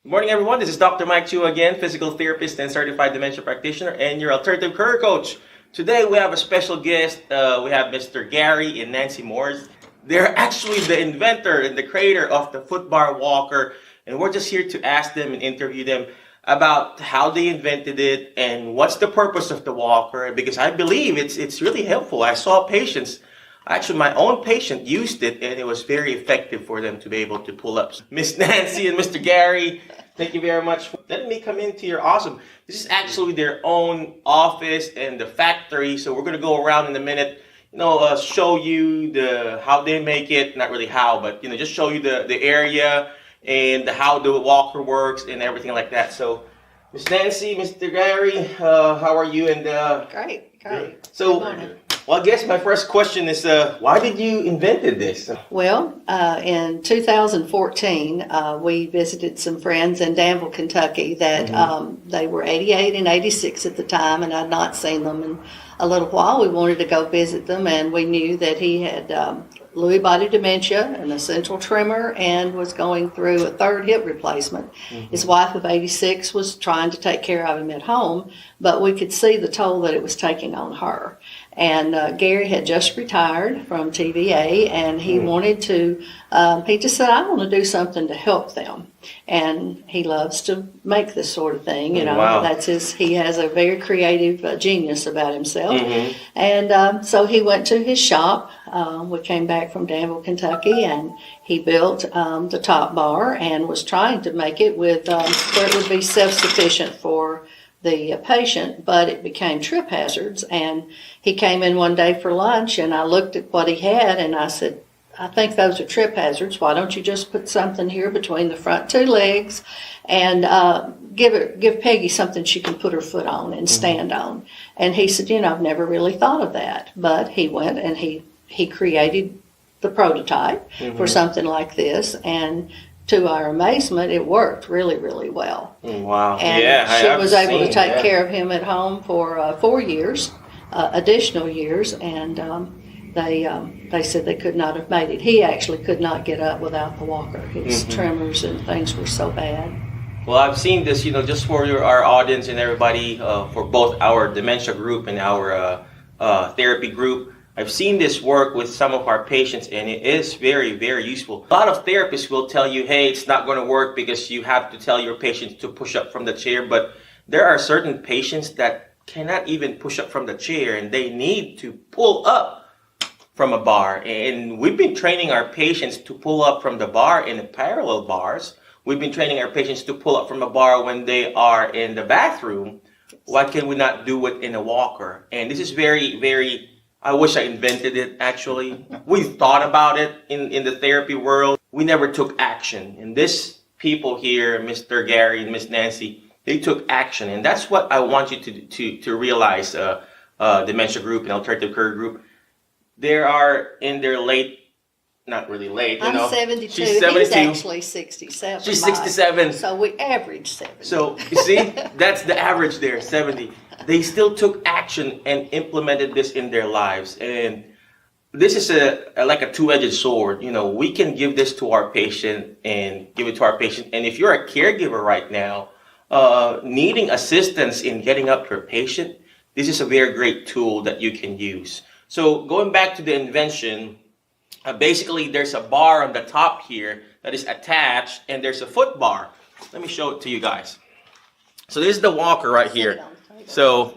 Good morning, everyone. This is Dr. Mike Chu again, physical therapist and certified dementia practitioner, and your alternative career coach. Today, we have a special guest. We have Mr. Gary and Nancy Morris. They're actually the inventor and the creator of the Footbar walker, and we're just here to ask them and interview them about how they invented it and what's the purpose of the walker, because I believe it's really helpful. I saw patients. Actually, my own patient used it, and it was very effective for them to be able to pull up. Miss Nancy and Mr. Gary, thank you very much for letting me come into your awesome. This is actually their own office and the factory, so we're going to go around in a minute, show you how they make it. Not really how, but just show you the area and how the walker works and everything like that. So, Miss Nancy, Mr. Gary, how are you? And Great. So. Well, I guess my first question is, why did you invented this? Well, in 2014, we visited some friends in Danville, Kentucky that they were 88 and 86 at the time, and I'd not seen them in a little while. We wanted to go visit them, and we knew that he had Lewy body dementia and a central tremor and was going through a third hip replacement. His wife of 86 was trying to take care of him at home, but we could see the toll that it was taking on her. And Gary had just retired from TVA, and he wanted to, he just said, I want to do something to help them. And he loves to make this sort of thing, Wow. He has a very creative genius about himself. And so he went to his shop. We came back from Danville, Kentucky, and he built the top bar and was trying to make it with where it would be self-sufficient for the patient, but it became trip hazards. And he came in one day for lunch, and I looked at what he had, and I said, I think those are trip hazards. Why don't you just put something here between the front two legs and give Peggy something she can put her foot on and stand on? And he said, I've never really thought of that. But he went and he created the prototype for something like this, and to our amazement, it worked really, really well. Wow. And she was able to take care of him at home for 4 years, additional years, and they said they could not have made it. He actually could not get up without the walker. His tremors and things were so bad. Well, I've seen this, just for our audience and everybody, for both our dementia group and our therapy group. I've seen this work with some of our patients, and it is very, very useful. A lot of therapists will tell you, hey, it's not going to work because you have to tell your patients to push up from the chair. But there are certain patients that cannot even push up from the chair, and they need to pull up from a bar. And we've been training our patients to pull up from the bar in the parallel bars. We've been training our patients to pull up from a bar when they are in the bathroom. Why can we not do it in a walker? And this is very, very... I wish I invented it, actually. We thought about it in the therapy world. We never took action. And this people here, Mr. Gary and Miss Nancy, they took action. And that's what I want you to realize, dementia group and alternative career group. They are in their late, not really late, I'm 72. She's 72. He's actually 67. She's 67. So we average 70. So, you see, that's the average there, 70. They still took action and implemented this in their lives. And this is like a two-edged sword. We can give this to our patient and give it to our patient. And if you're a caregiver right now, needing assistance in getting up to a patient, this is a very great tool that you can use. So going back to the invention, basically there's a bar on the top here that is attached, and there's a foot bar. Let me show it to you guys. So this is the walker right here. So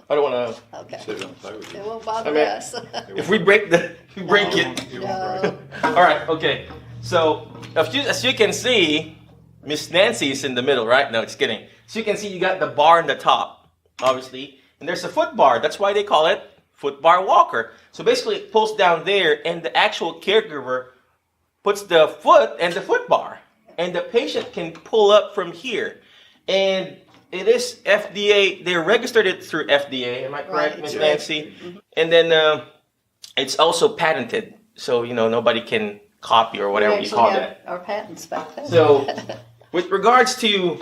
I don't want to. Okay. Sit on the table. It won't bother us. If we break it. No. All right. Okay. So as you can see, Miss Nancy is in the middle, right? No, just kidding. So you can see you got the bar on the top, obviously, and there's a foot bar. That's why they call it foot bar walker. So basically, it pulls down there, and the actual caregiver puts the foot and the foot bar, and the patient can pull up from here, and it is FDA. They registered it through FDA. Am I correct, Right. Miss Nancy? And then it's also patented, so nobody can copy or whatever you call that. Our patents back then. So, with regards to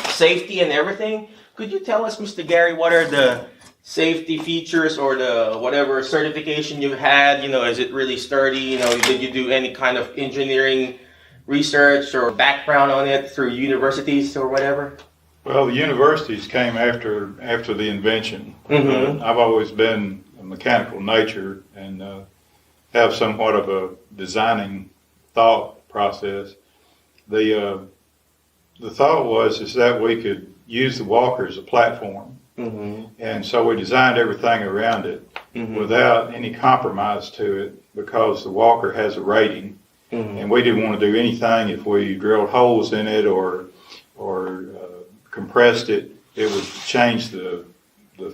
safety and everything, could you tell us, Mr. Gary, what are the safety features or the whatever certification you've had? Is it really sturdy? Did you do any kind of engineering research or background on it through universities or whatever? Well, the universities came after the invention. I've always been a mechanical nature and have somewhat of a designing thought process. The thought is that we could use the walker as a platform, and so we designed everything around it without any compromise to it, because the walker has a rating, and we didn't want to do anything. If we drilled holes in it or compressed it, it would change the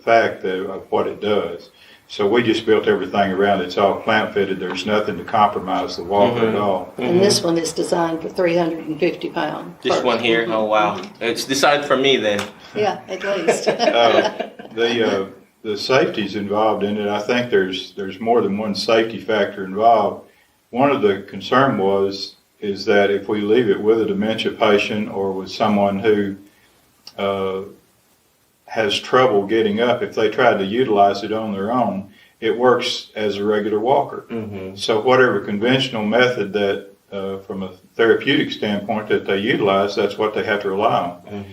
fact of what it does. So we just built everything around it. It's all clamp fitted. There's nothing to compromise the walker at all. And this one is designed for 350 pounds. This one here? Oh, wow. It's designed for me then. Yeah, at least. The safeties involved in it, I think there's more than one safety factor involved. One of the concern is that if we leave it with a dementia patient or with someone who has trouble getting up, if they tried to utilize it on their own, it works as a regular walker. So whatever conventional method that, from a therapeutic standpoint, that they utilize, that's what they have to rely on.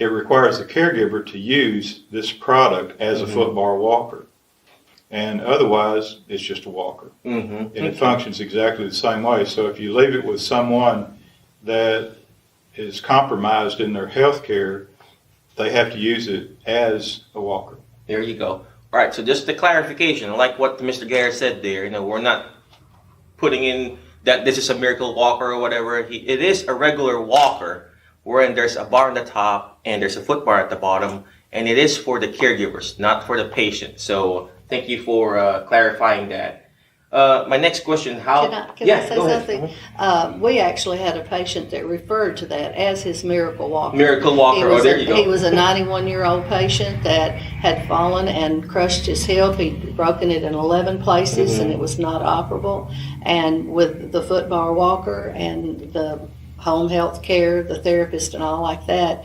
It requires the caregiver to use this product as a footbar walker. And otherwise, it's just a walker. And it functions exactly the same way. So if you leave it with someone that is compromised in their health care, they have to use it as a walker. There you go. All right, so just the clarification, like what Mr. Garrett said there, we're not putting in that this is a miracle walker or whatever. It is a regular walker, wherein there's a bar on the top and there's a foot bar at the bottom, and it is for the caregivers, not for the patient. So thank you for clarifying that. My next question, how... Can I say something? We actually had a patient that referred to that as his miracle walker. Miracle walker, there you go. He was a 91-year-old patient that had fallen and crushed his hip. He'd broken it in 11 places and it was not operable. And with the footbar walker and the home health care, the therapist and all like that,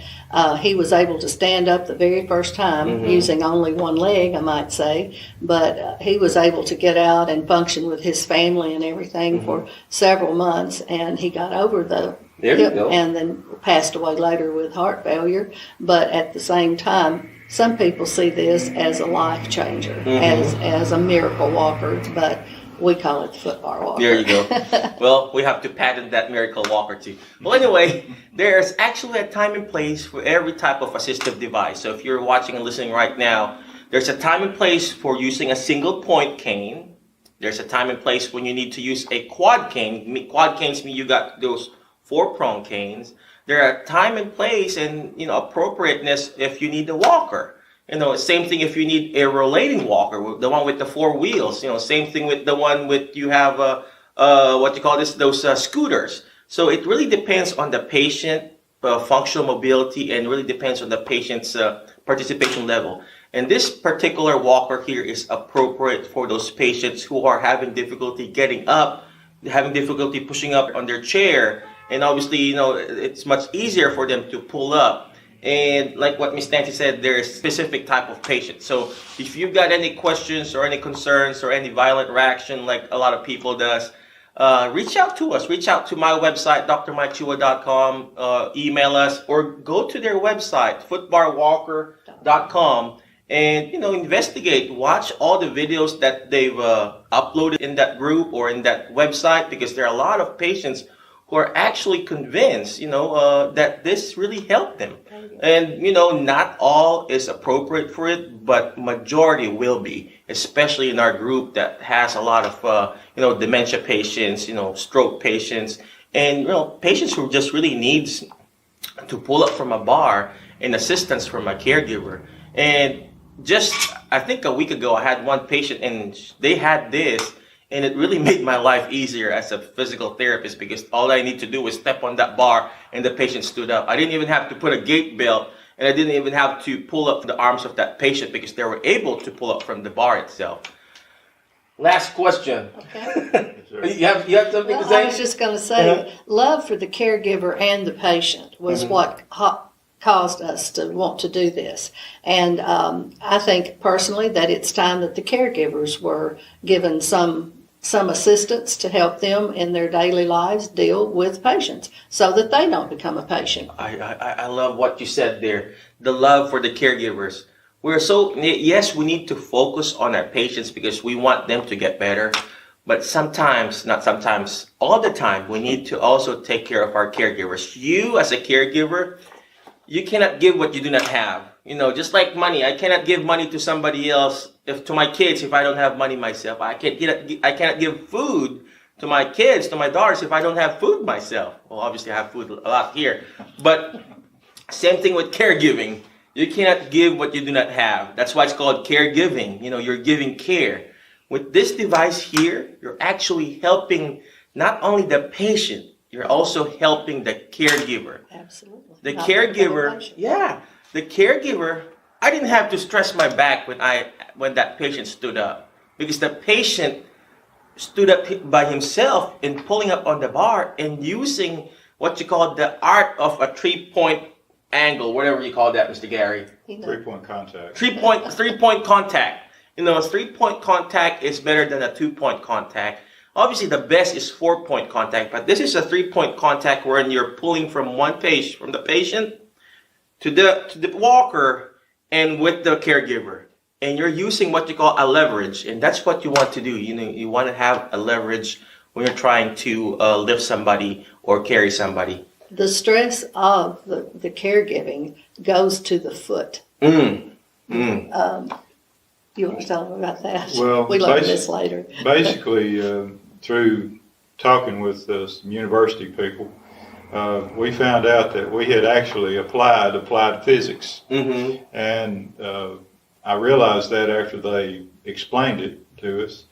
he was able to stand up the very first time using only one leg, I might say, but he was able to get out and function with his family and everything for several months, and he got over the hip and then passed away later with heart failure. But at the same time, some people see this as a life changer, as a miracle walker, but we call it the footbar walker. There you go. Well, we have to patent that miracle walker too. Well, anyway, there's actually a time and place for every type of assistive device. So if you're watching and listening right now, there's a time and place for using a single point cane. There's a time and place when you need to use a quad cane. Quad canes mean you got those 4-prong canes. There are time and place and appropriateness if you need a walker. Same thing if you need a rollating walker, the one with the 4 wheels. Same thing with the one with you have those scooters. So it really depends on the patient functional mobility, and really depends on the patient's participation level. And this particular walker here is appropriate for those patients who are having difficulty getting up, having difficulty pushing up on their chair, and obviously it's much easier for them to pull up. And like what Ms. Nancy said, there's specific type of patient. So if you've got any questions or any concerns or any violent reaction like a lot of people does, reach out to us. Reach out to my website, drmikechua.com, email us, or go to their website, footbarwalker.com, and investigate. Watch all the videos that they've uploaded in that group or in that website, because there are a lot of patients who are actually convinced, that this really helped them. And, not all is appropriate for it, but majority will be, especially in our group that has a lot of, dementia patients, stroke patients, and, patients who just really needs to pull up from a bar and assistance from a caregiver. And I think a week ago, I had one patient and they had this, and it really made my life easier as a physical therapist, because all I need to do was step on that bar and the patient stood up. I didn't even have to put a gait belt, and I didn't even have to pull up the arms of that patient, because they were able to pull up from the bar itself. Last question. Okay. you have something to say? I was just going to say, love for the caregiver and the patient was what caused us to want to do this. And I think personally that it's time that the caregivers were given some some assistance to help them in their daily lives deal with patients so that they don't become a patient. I love what you said there. The love for the caregivers. Yes, we need to focus on our patients because we want them to get better. But sometimes, not sometimes, all the time, we need to also take care of our caregivers. You as a caregiver, you cannot give what you do not have. Just like money, I cannot give money to somebody else, to my kids, if I don't have money myself. I cannot give food to my kids, to my daughters, if I don't have food myself. Well, obviously I have food a lot here, but same thing with caregiving. You cannot give what you do not have. That's why it's called caregiving. You're giving care. With this device here, you're actually helping not only the patient, you're also helping the caregiver. Absolutely. The caregiver, the caregiver, I didn't have to stress my back when that patient stood up, because the patient stood up by himself in pulling up on the bar and using what you call the art of a 3-point angle, whatever you call that, Mr. Gary. 3-point contact. 3-point contact. A 3-point contact is better than a 2-point contact. Obviously, the best is 4-point contact, but this is a 3-point contact wherein you're pulling from from the patient to the walker and with the caregiver. And you're using what you call a leverage, and that's what you want to do. You want to have a leverage when you're trying to lift somebody or carry somebody. The stress of the caregiving goes to the foot. You want to tell them about that? Well, we learn this later. Basically, through talking with some university people, we found out that we had actually applied physics. Mm-hmm. And I realized that after they explained it to us.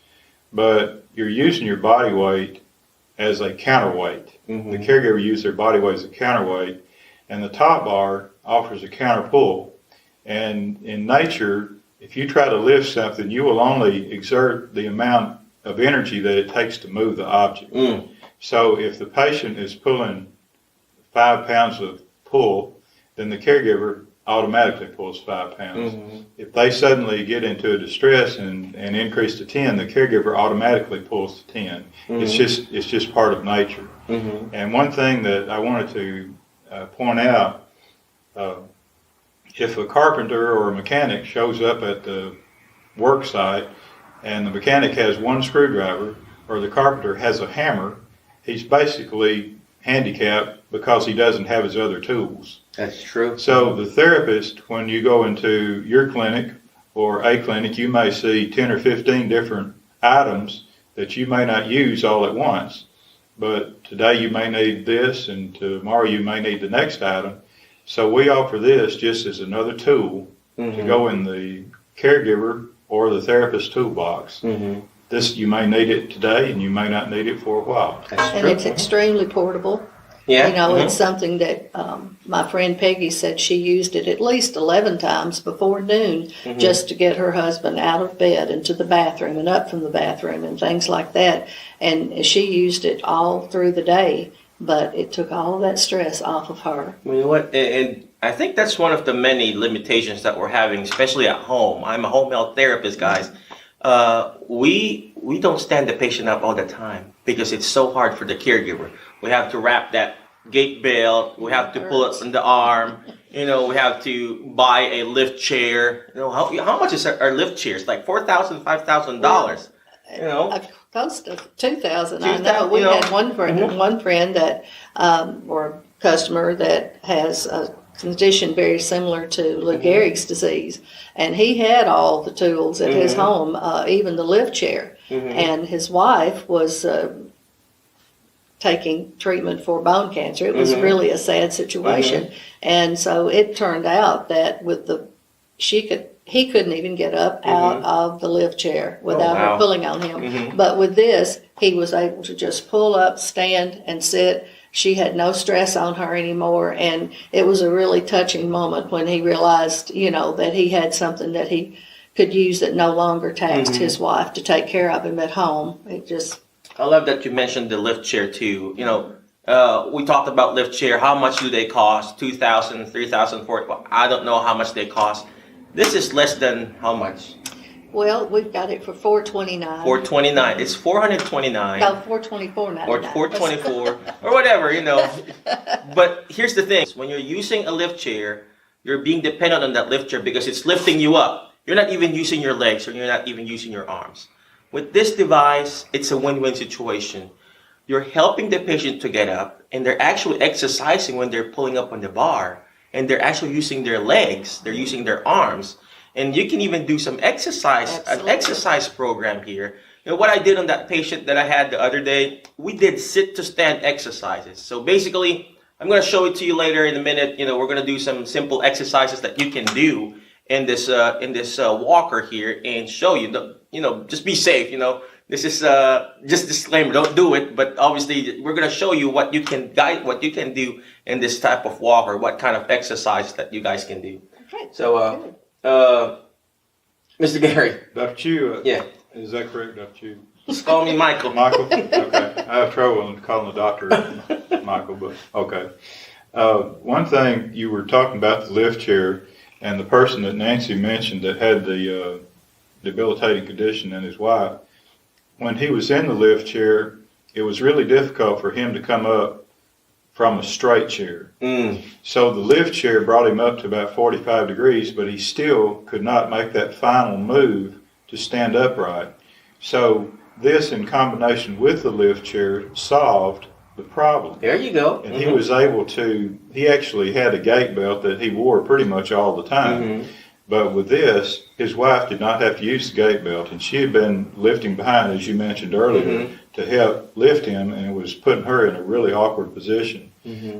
But you're using your body weight as a counterweight. Mm-hmm. The caregiver uses their body weight as a counterweight, and the top bar offers a counter pull. And in nature, if you try to lift something, you will only exert the amount of energy that it takes to move the object. So if the patient is pulling 5 pounds of pull, then the caregiver automatically pulls 5 pounds. Mm-hmm. If they suddenly get into a distress and increase to 10, the caregiver automatically pulls to 10. Mm-hmm. It's just part of nature. Mm-hmm. And one thing that I wanted to point out, if a carpenter or a mechanic shows up at the work site and the mechanic has one screwdriver or the carpenter has a hammer, he's basically handicapped because he doesn't have his other tools. That's true. So the therapist, when you go into your clinic or a clinic, you may see 10 or 15 different items that you may not use all at once. But today you may need this, and tomorrow you may need the next item. So we offer this just as another tool to go in the caregiver or the therapist toolbox. Mm-hmm. This, you may need it today and you may not need it for a while. That's And true. it's extremely portable. Yeah. It's something that my friend Peggy said she used it at least 11 times before noon just to get her husband out of bed and to the bathroom and up from the bathroom and things like that. And she used it all through the day, but it took all of that stress off of her. You know what? And I think that's one of the many limitations that we're having, especially at home. I'm a home health therapist, guys. We don't stand the patient up all the time because it's so hard for the caregiver. We have to wrap that gait belt. We have to pull it from the arm. We have to buy a lift chair. How much is our lift chairs? Like $4,000, $5,000. Close to 2,000. I know. We had one friend that, or a customer that has a condition very similar to Lou Gehrig's disease, and he had all the tools at his home, even the lift chair. And his wife was taking treatment for bone cancer. It was really a sad situation, and so it turned out that he couldn't even get up out of the lift chair without her pulling on him. But with this, he was able to just pull up, stand, and sit. She had no stress on her anymore, and it was a really touching moment when he realized, that he had something that he could use that no longer taxed his wife to take care of him at home. I love that you mentioned the lift chair too. We talked about lift chair. How much do they cost? $2,000, $3,000, $4,000. I don't know how much they cost. This is less than how much? Well, we've got it for $429. $429. It's $429. No, $424.99. Or $424 or whatever, you know. But here's the thing: when you're using a lift chair, you're being dependent on that lift chair because it's lifting you up. You're not even using your legs, or you're not even using your arms. With this device, it's a win-win situation. You're helping the patient to get up, and they're actually exercising when they're pulling up on the bar, and they're actually using their legs, they're using their arms, and you can even do some exercise, Absolutely. an exercise program here. You know, what I did on that patient that I had the other day, we did sit to stand exercises. So basically, I'm going to show it to you later in a minute. You know, we're going to do some simple exercises that you can do in this walker here and show you. You know, just be safe. You know, this is just disclaimer. Don't do it. But obviously, we're going to show you what you can do in this type of walker. What kind of exercise that you guys can do. Okay. So, Mr. Gary. Dr. Chu, Yeah. is that correct, Dr. Chu? Just call me Michael. Michael? Okay. I have trouble calling the doctor Michael, but okay. One thing, you were talking about the lift chair, and the person that Nancy mentioned that had the debilitating condition, and his wife, when he was in the lift chair, it was really difficult for him to come up from a straight chair. So the lift chair brought him up to about 45 degrees, but he still could not make that final move to stand upright. So this, in combination with the lift chair, solved the problem. There you go. And he was able to, he actually had a gait belt that he wore pretty much all the time. But with this, his wife did not have to use the gait belt, and she had been lifting behind, as you mentioned earlier, to help lift him, and it was putting her in a really awkward position.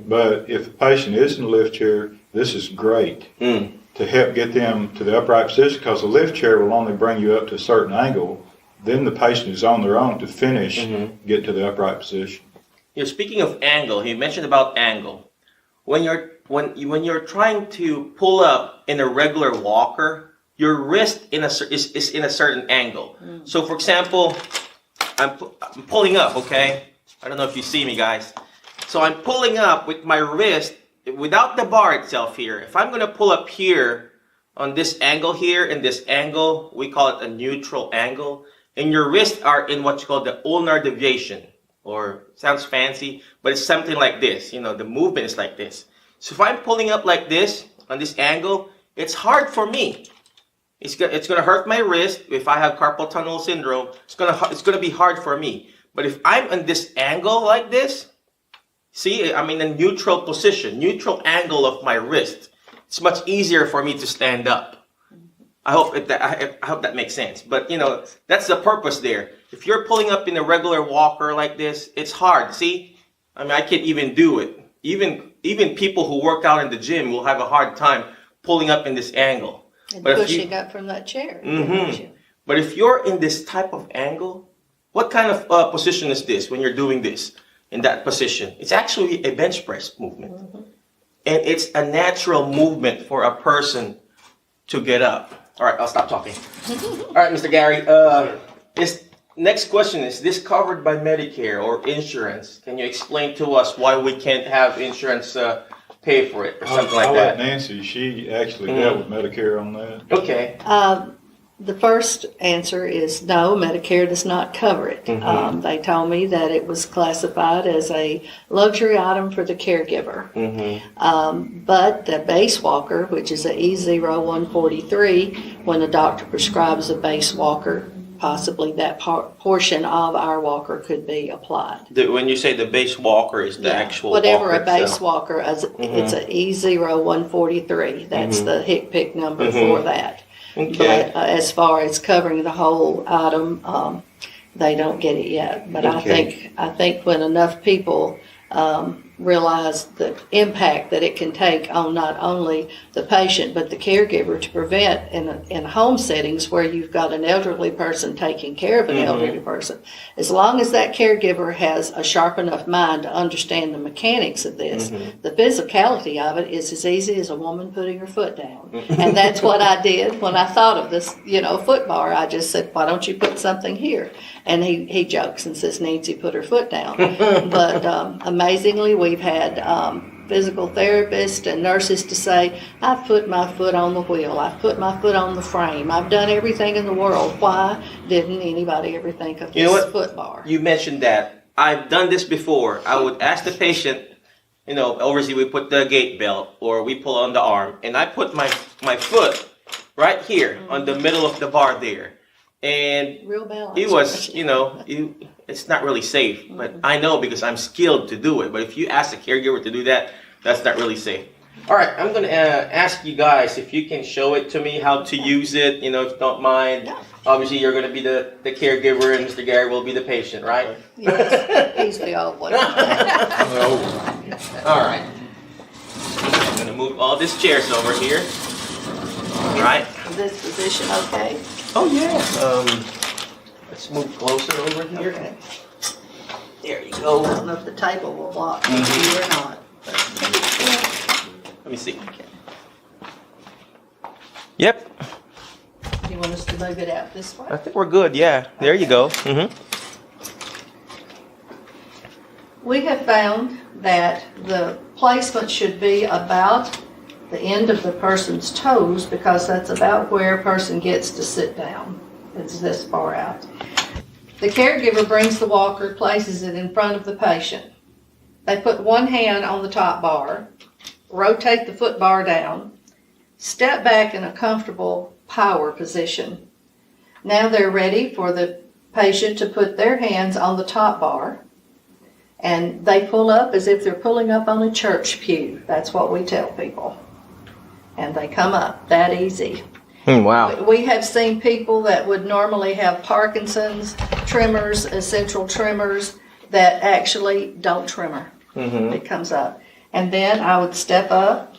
But if the patient is in a lift chair, this is great to help get them to the upright position, because the lift chair will only bring you up to a certain angle. Then the patient is on their own to finish, get to the upright position. You know, speaking of angle, he mentioned about angle. When you're trying to pull up in a regular walker, your wrist is in a certain angle. So, for example, I'm pulling up. Okay, I don't know if you see me, guys. So I'm pulling up with my wrist without the bar itself here. If I'm going to pull up here on this angle here, in this angle, we call it a neutral angle, and your wrists are in what you call the ulnar deviation, or sounds fancy, but it's something like this. You know, the movement is like this. So if I'm pulling up like this on this angle, it's hard for me. It's going to hurt my wrist. If I have carpal tunnel syndrome, it's going to be hard for me. But if I'm in this angle like this, see, I'm in a neutral position, neutral angle of my wrist. It's much easier for me to stand up. I hope that makes sense. But, you know, that's the purpose there. If you're pulling up in a regular walker like this, it's hard. See? I mean, I can't even do it. Even people who work out in the gym will have a hard time pulling up in this angle. And but pushing up from that chair. But if you're in this type of angle, what kind of position is this when you're doing this? In that position, it's actually a bench press movement. And it's a natural movement for a person to get up. All right, I'll stop talking. All right, Mr. Gary, this next question, is this covered by Medicare or insurance? Can you explain to us why we can't have insurance pay for it or something like I'll that? let Nancy, she actually dealt with Medicare on that. Okay. The first answer is no, Medicare does not cover it. They told me that it was classified as a luxury item for the caregiver. But the base walker, which is a E0143, when a doctor prescribes a base walker, possibly that portion of our walker could be applied. When you say the base walker is the actual whatever walker a base itself. walker, it's an E0143. That's the HCPCS number for that. Okay. But as far as covering the whole item, they don't get it yet. But Okay. I think when enough people realize the impact that it can take on not only the patient but the caregiver to prevent in home settings where you've got an elderly person taking care of an elderly person, as long as that caregiver has a sharp enough mind to understand the mechanics of this, the physicality of it is as easy as a woman putting her foot down. And that's what I did when I thought of this, Footbar. I just said, why don't you put something here? And he jokes and says, Nancy put her foot down. But amazingly, we've had physical therapists and nurses to say, I've put my foot on the wheel, I've put my foot on the frame, I've done everything in the world. Why didn't anybody ever think of this foot bar? You mentioned that. I've done this before. I would ask the patient, obviously we put the gait belt or we pull on the arm, and I put my foot right here on the middle of the bar there. And Real balance. it was, it's not really safe, but I know because I'm skilled to do it. But if you ask a caregiver to do that, that's not really safe. All right, I'm going to ask you guys if you can show it to me how to use it, if you don't mind. Yeah. Obviously, you're going to be the caregiver and Mr. Gary will be the patient, right? Yes, he's the old one. All right. I'm going to move all these chairs over here. All right. Is this position okay? Oh, yeah. Let's move closer over here. Okay. There you I go. don't know if the table will block you or not. Let me see. Yep. You want us to move it out this way? I think we're good. Yeah. There you go. Mm-hmm. We have found that the placement should be about the end of the person's toes because that's about where a person gets to sit down. It's this far out. The caregiver brings the walker, places it in front of the patient. They put one hand on the top bar, rotate the foot bar down, step back in a comfortable power position. Now they're ready for the patient to put their hands on the top bar, and they pull up as if they're pulling up on a church pew. That's what we tell people. And they come up that easy. Wow. We have seen people that would normally have Parkinson's, tremors, essential tremors, that actually don't tremor. Mm-hmm. It comes up. And then I would step up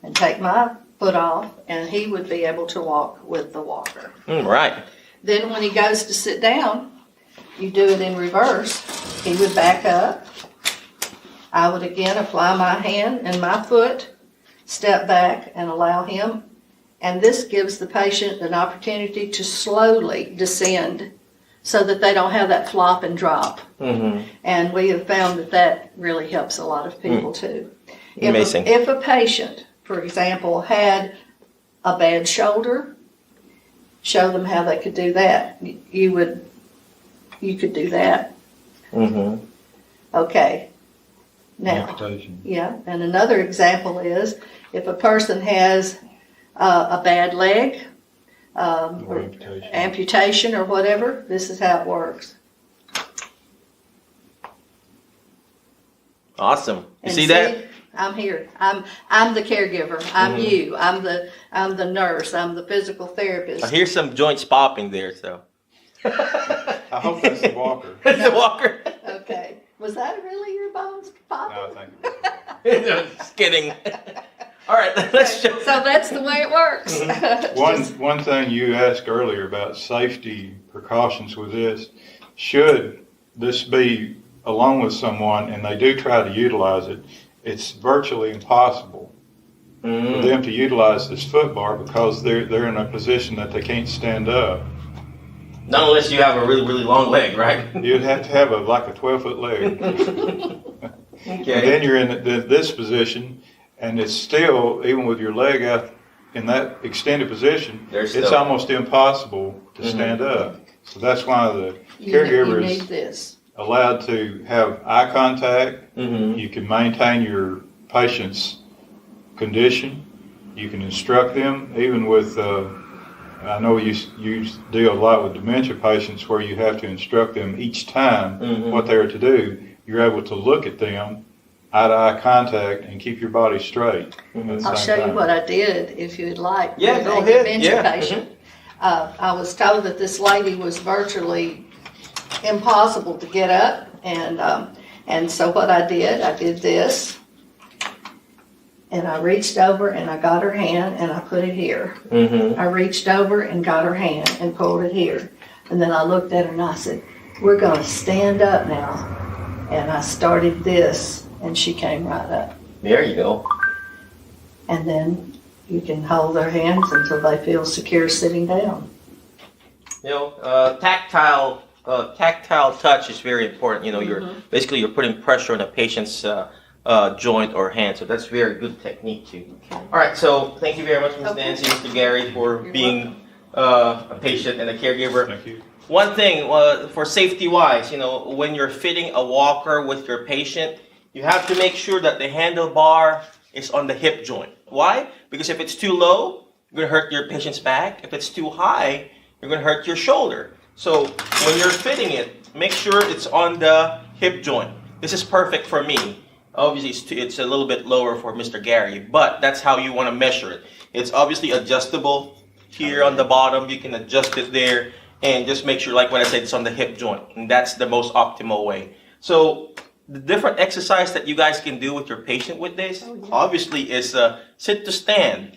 and take my foot off, and he would be able to walk with the walker. Right. Then when he goes to sit down, you do it in reverse. He would back up. I would again apply my hand and my foot, step back and allow him. And this gives the patient an opportunity to slowly descend so that they don't have that flop and drop. Mm-hmm. And we have found that that really helps a lot of people too. Amazing. If a patient, for example, had a bad shoulder, show them how they could do that. You could do that. Mm-hmm. Okay. Now, Amputation. yeah, and another example is if a person has a bad leg, or amputation or whatever, this is how it works. Awesome. You And see that? I'm here. I'm the caregiver. I'm you. I'm the nurse. I'm the physical therapist. I hear some joints popping there, so. I hope that's the walker. The walker. Okay. Was that really your bones popping? No, I think Just kidding. All right, let's show. So that's the way it works. one thing you asked earlier about safety precautions with this, should this be along with someone and they do try to utilize it, it's virtually impossible for them to utilize this foot bar because they're in a position that they can't stand up. Not unless you have a really, really long leg, right? You'd have to have like a 12-foot leg. Okay. And then you're in this position, and it's still, even with your leg out in that extended position, it's almost impossible to stand up. So that's why the caregiver you need is this. allowed to have eye contact. Mm-hmm. You can maintain your patient's condition. You can instruct them, even with, I know you deal a lot with dementia patients where you have to instruct them each time what they're to do. You're able to look at them, eye-to-eye contact, and keep your body straight. I'll show you what I did if you'd like. Yeah, with go a ahead. dementia Yeah. patient. I was told that this lady was virtually impossible to get up, and so what I did this, and I reached over and I got her hand and I put it here. Mm-hmm. I reached over and got her hand and pulled it here, and then I looked at her and I said, "We're going to stand up now," and I started this, and she came right up. There you go. And then you can hold their hands until they feel secure sitting down. Tactile touch is very important. You're basically you're putting pressure on a patient's joint or hand. So that's very good technique too. All right, so thank you very much, Ms. Nancy, Mr. Gary, for being a patient and a caregiver. Thank you. One thing for safety-wise, when you're fitting a walker with your patient, you have to make sure that the handlebar is on the hip joint. Why? Because if it's too low, you're going to hurt your patient's back. If it's too high, you're going to hurt your shoulder. So when you're fitting it, make sure it's on the hip joint. This is perfect for me. Obviously, it's a little bit lower for Mr. Gary, but that's how you want to measure it. It's obviously adjustable here on the bottom. You can adjust it there and just make sure, like what I said, it's on the hip joint. And that's the most optimal way. So the different exercise that you guys can do with your patient with this, obviously, is sit to stand.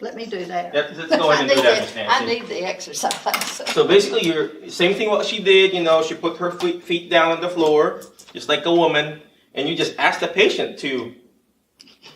Let me do that. Let's go ahead and do that, Ms. Nancy. I need the exercise. So basically, same thing what she did. She put her feet down on the floor, just like a woman, and you just ask the patient to.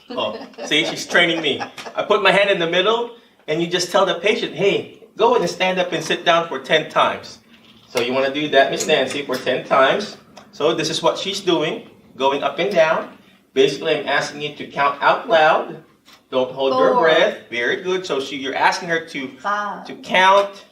Oh, see, she's training me. I put my hand in the middle, and you just tell the patient, "Hey, go ahead and stand up and sit down for 10 times." So you want to do that, Miss Nancy, for 10 times. So this is what she's doing, going up and down. Basically, I'm asking you to count out loud. Don't hold your 4. breath. Very good. So you're asking her to 5. count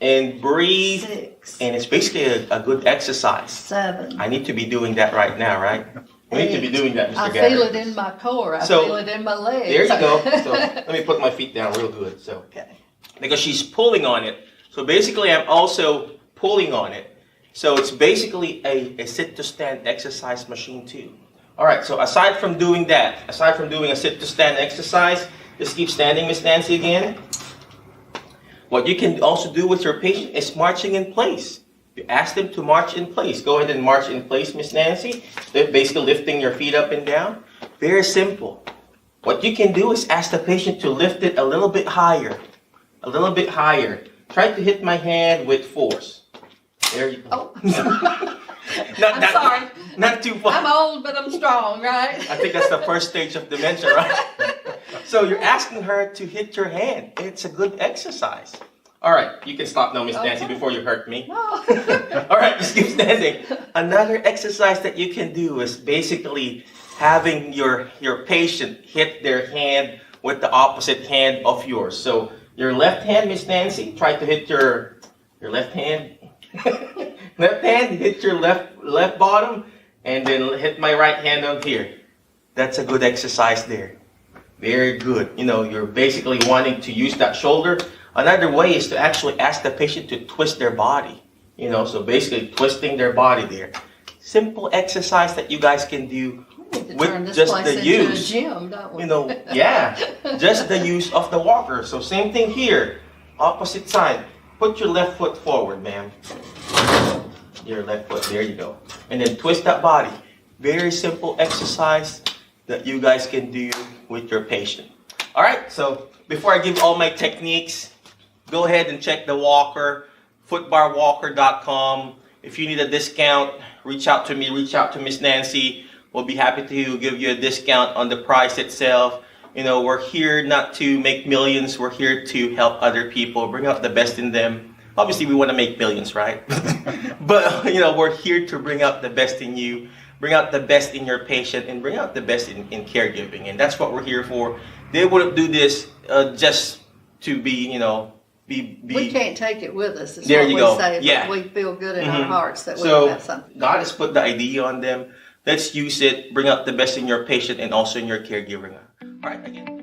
and breathe. 6. And it's basically a good exercise. 7. I need to be doing that right now, right? We need to be doing that, Mr. I Gary. feel it in my core. I So, feel it in my legs. There you go. So let me put my feet down real good. So Okay. because she's pulling on it. So basically, I'm also pulling on it. So it's basically a sit-to-stand exercise machine too. All right, so aside from doing that, aside from doing a sit-to-stand exercise, just keep standing, Miss Nancy, again. What you can also do with your patient is marching in place. You ask them to march in place. Go ahead and march in place, Miss Nancy. They're basically lifting your feet up and down. Very simple. What you can do is ask the patient to lift it a little bit higher. A little bit higher. Try to hit my hand with force. There you go. Oh. I'm sorry. Not too far. I'm old, but I'm strong, right? I think that's the first stage of dementia, right? So you're asking her to hit your hand. It's a good exercise. All right, you can stop now, Miss Nancy, before you hurt me. No. All right, just keep standing. Another exercise that you can do is basically having your patient hit their hand with the opposite hand of yours. So your left hand, Miss Nancy, try to hit your left hand. Left hand, hit your left bottom, and then hit my right hand on here. That's a good exercise there. Very good. You're basically wanting to use that shoulder. Another way is to actually ask the patient to twist their body. So basically twisting their body there. Simple exercise that you guys can do with just the use. A gym, don't we? Yeah, just the use of the walker. So same thing here. Opposite side. Put your left foot forward, ma'am. Your left foot, there you go. And then twist that body. Very simple exercise that you guys can do with your patient. All right, so before I give all my techniques, go ahead and check the walker, footbarwalker.com. If you need a discount, reach out to me, reach out to Miss Nancy. We'll be happy to give you a discount on the price itself. We're here not to make millions. We're here to help other people, bring out the best in them. Obviously, we want to make billions, right? But, we're here to bring out the best in you, bring out the best in your patient, and bring out the best in caregiving. And that's what we're here for. They wouldn't do this just to be, We can't take it with us. It's There what you we go. say, Yeah. but we feel good in our hearts that we So have something. God has put the idea on them. Let's use it, bring out the best in your patient and also in your caregiving. All right, again.